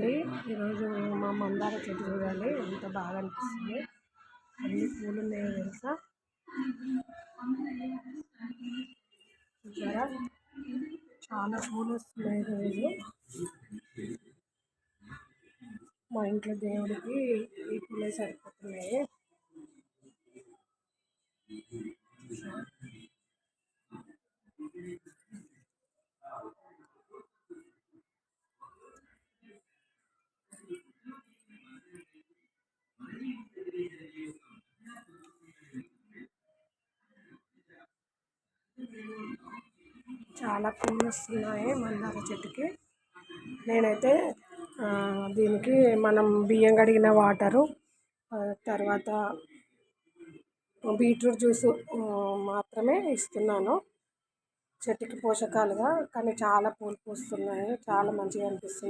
చూడండి, ఈరోజు మా మందార చెట్టు చూడండి ఎంత బాగా అనిపిస్తుంది. అన్ని పూలు ఉన్నాయో తెలుసా. చూసారా, చాలా పూలు వస్తున్నాయి రోజు. మా ఇంట్లో దేవుడికి ఈ పూలే సరిపోతున్నాయి. చాలా పూలు వస్తున్నాయి మందార చెట్టుకి. నేనైతే దీనికి మనం బియ్యం కడిగిన వాటరు, తర్వాత బీట్రూట్ జ్యూస్ మాత్రమే ఇస్తున్నాను చెట్టుకి పోషకాలుగా. కానీ చాలా పూలు పూస్తున్నాయి, చాలా మంచిగా అనిపిస్తుంది.